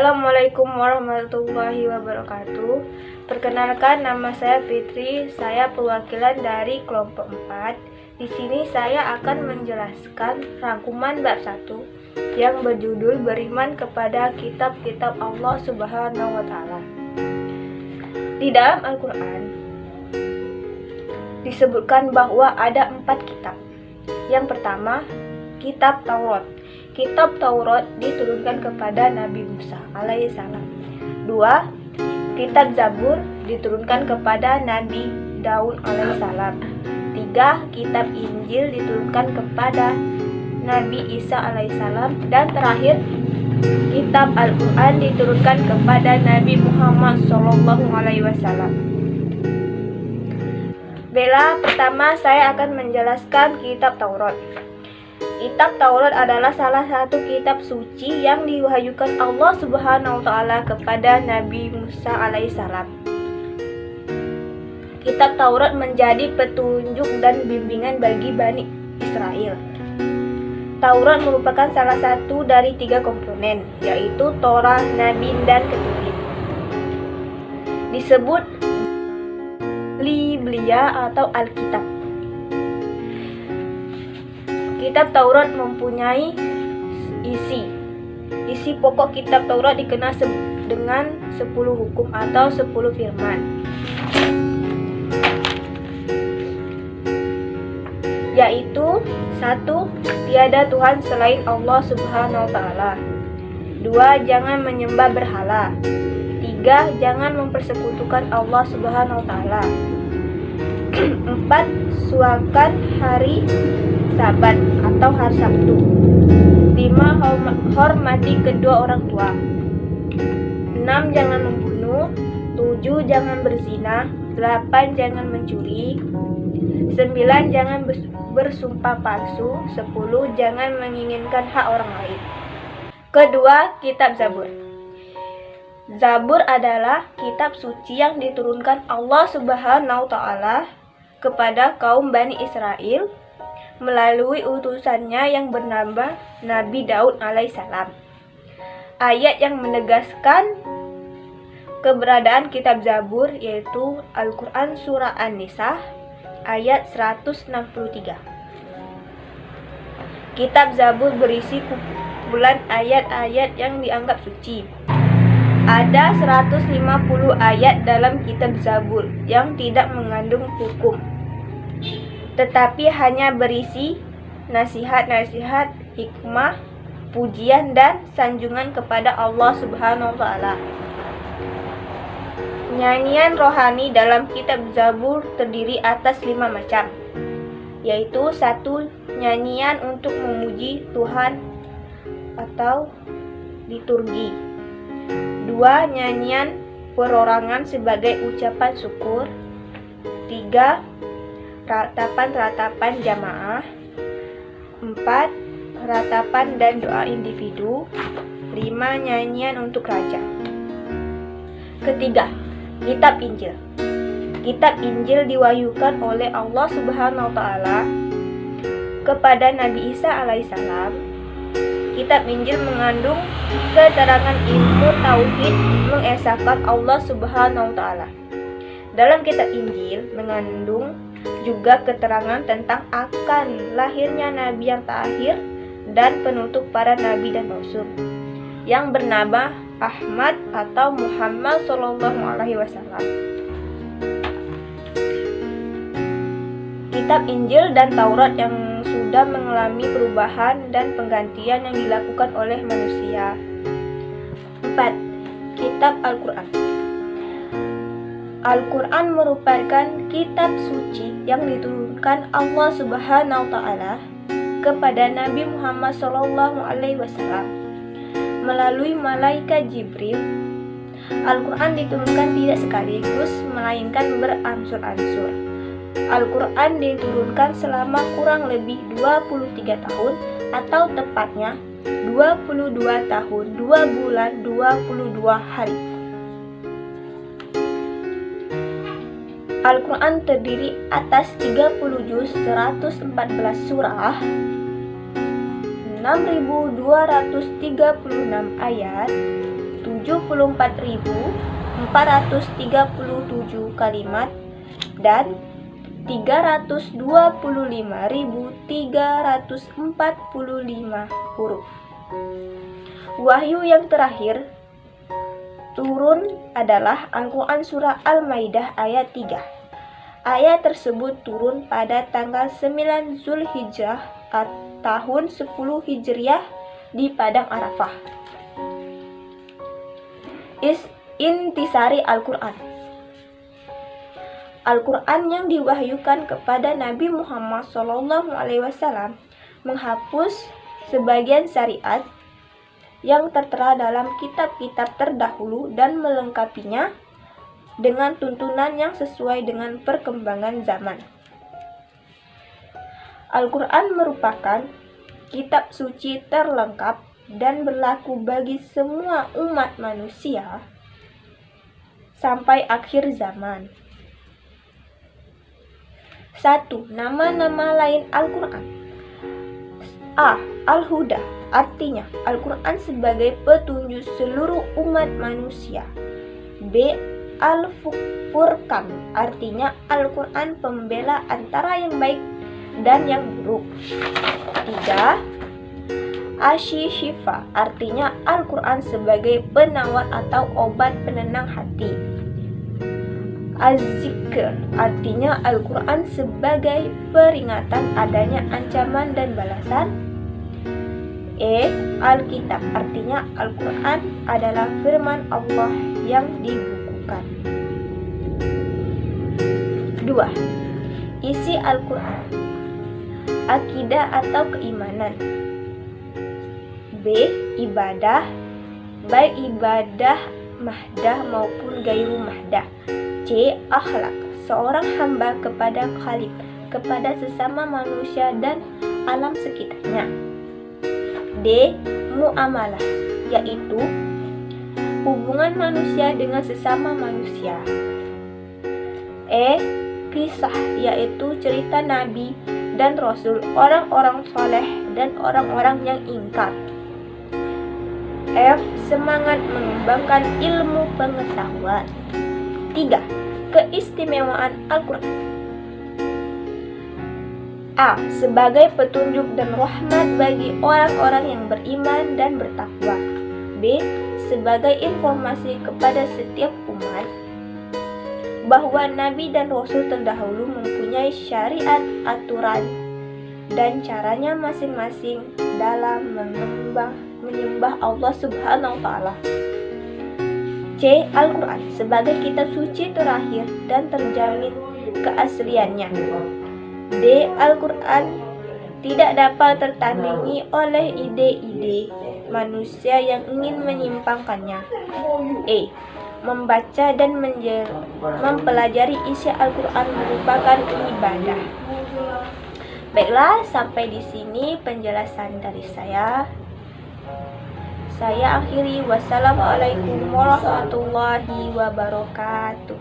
Assalamualaikum warahmatullahi wabarakatuh. Perkenalkan, nama saya Fitri. Saya perwakilan dari kelompok 4. Di sini saya akan menjelaskan rangkuman bab 1 yang berjudul beriman kepada kitab-kitab Allah Subhanahu wa taala. Di dalam Al-Qur'an disebutkan bahwa ada 4 kitab. Yang pertama, kitab Taurat. Kitab Taurat diturunkan kepada Nabi Musa alaihissalam. 2. Kitab Zabur diturunkan kepada Nabi Daud alaihissalam. 3. Kitab Injil diturunkan kepada Nabi Isa alaihissalam. Dan terakhir, kitab Al-Quran diturunkan kepada Nabi Muhammad SAW. Pertama saya akan menjelaskan kitab Taurat. Kitab Taurat adalah salah satu kitab suci yang diwahyukan Allah Subhanahu wa taala kepada Nabi Musa alaihissalam. Kitab Taurat menjadi petunjuk dan bimbingan bagi Bani Israel. Taurat merupakan salah satu dari 3 komponen, yaitu Torah, Nabi, dan Ketubin. Disebut Biblia atau Alkitab. Kitab Taurat mempunyai isi pokok kitab Taurat dikenal dengan 10 hukum atau 10 firman, yaitu 1. Tiada Tuhan selain Allah Subhanahu wa taala. 2. Jangan menyembah berhala. 3. Jangan mempersekutukan Allah Subhanahu wa taala. 4. Suakan hari Sabat atau hari Sabtu. 5. Hormati kedua orang tua. 6. Jangan membunuh. 7. Jangan berzina. 8. Jangan mencuri. 9. Jangan bersumpah palsu. 10. Jangan menginginkan hak orang lain. Kedua, kitab Zabur. Zabur adalah kitab suci yang diturunkan Allah Subhanahu wa taala kepada kaum Bani Israel melalui utusannya yang bernama Nabi Daud alaihissalam. Ayat yang menegaskan keberadaan kitab Zabur yaitu Al-Quran Surah An-Nisa ayat 163. Kitab Zabur berisi kumpulan ayat-ayat yang dianggap suci. Ada 150 ayat dalam kitab Zabur yang tidak mengandung hukum, tetapi hanya berisi nasihat-nasihat, hikmah, pujian, dan sanjungan kepada Allah Subhanahu wa taala. Nyanyian rohani dalam kitab Zabur terdiri atas 5 macam, yaitu 1. Nyanyian untuk memuji Tuhan atau liturgi. 2. Nyanyian perorangan sebagai ucapan syukur. 3. Ratapan-ratapan jamaah. 4. Ratapan dan doa individu. 5. Nyanyian untuk raja. Ketiga, kitab Injil. Kitab Injil diwahyukan oleh Allah Subhanahu wa taala kepada Nabi Isa alaihissalam. Kitab Injil mengandung keterangan ilmu tauhid mengesahkan Allah Subhanahu wa taala. Dalam kitab Injil mengandung juga keterangan tentang akan lahirnya nabi yang terakhir dan penutup para nabi dan rasul yang bernama Ahmad atau Muhammad sallallahu alaihi wasallam. Kitab Injil dan Taurat yang sudah mengalami perubahan dan penggantian yang dilakukan oleh manusia. 4. Kitab Al-Quran. Al-Quran merupakan kitab suci yang diturunkan Allah Subhanahu wa taala kepada Nabi Muhammad SAW melalui malaikat Jibril. Al-Quran diturunkan tidak sekaligus, melainkan beransur-ansur. Al-Quran diturunkan selama kurang lebih 23 tahun atau tepatnya 22 tahun, 2 bulan, 22 hari. Al-Quran terdiri atas 30 juz, 114 surah, 6.236 ayat, 74.437 kalimat dan 325.345 huruf. Wahyu yang terakhir turun adalah Al-Quran Surah Al-Maidah ayat 3. Ayat tersebut turun pada tanggal 9 Zulhijjah tahun 10 Hijriah di Padang Arafah. Intisari Al-Quran. Al-Quran yang diwahyukan kepada Nabi Muhammad SAW menghapus sebagian syariat yang tertera dalam kitab-kitab terdahulu dan melengkapinya dengan tuntunan yang sesuai dengan perkembangan zaman. Al-Quran merupakan kitab suci terlengkap dan berlaku bagi semua umat manusia sampai akhir zaman. 1. Nama-nama lain Al-Quran. A. Al-Huda, artinya Al-Quran sebagai petunjuk seluruh umat manusia. B. Al-Furqan, artinya Al-Quran pembela antara yang baik dan yang buruk. 3. Asy-Syifa, artinya Al-Quran sebagai penawar atau obat penenang hati. Az-Zikr, artinya Al-Quran sebagai peringatan adanya ancaman dan balasan. E. Alkitab, artinya Al-Quran adalah firman Allah yang dibukukan. 2. Isi Al-Quran. Akidah atau keimanan. B. Ibadah, baik ibadah mahdah maupun gairu mahdah. C. Akhlak, seorang hamba kepada Khalik, kepada sesama manusia dan alam sekitarnya. D. Muamalah, yaitu hubungan manusia dengan sesama manusia. E. Kisah, yaitu cerita Nabi dan Rasul, orang-orang soleh dan orang-orang yang ingkar. F. Semangat mengembangkan ilmu pengetahuan. 3. Keistimewaan Al-Quran. A. Sebagai petunjuk dan rahmat bagi orang-orang yang beriman dan bertakwa. B. Sebagai informasi kepada setiap umat bahwa Nabi dan Rasul terdahulu mempunyai syariat, aturan, dan caranya masing-masing dalam menyembah Allah Subhanahu wa Ta'ala. C. Al-Quran sebagai kitab suci terakhir dan terjamin keasliannya. D. Al-Quran tidak dapat tertandingi oleh ide-ide manusia yang ingin menyimpangkannya. E. Membaca dan mempelajari isi Al-Quran merupakan ibadah. Baiklah, sampai di sini penjelasan dari saya. Saya akhiri. Wassalamualaikum warahmatullahi wabarakatuh.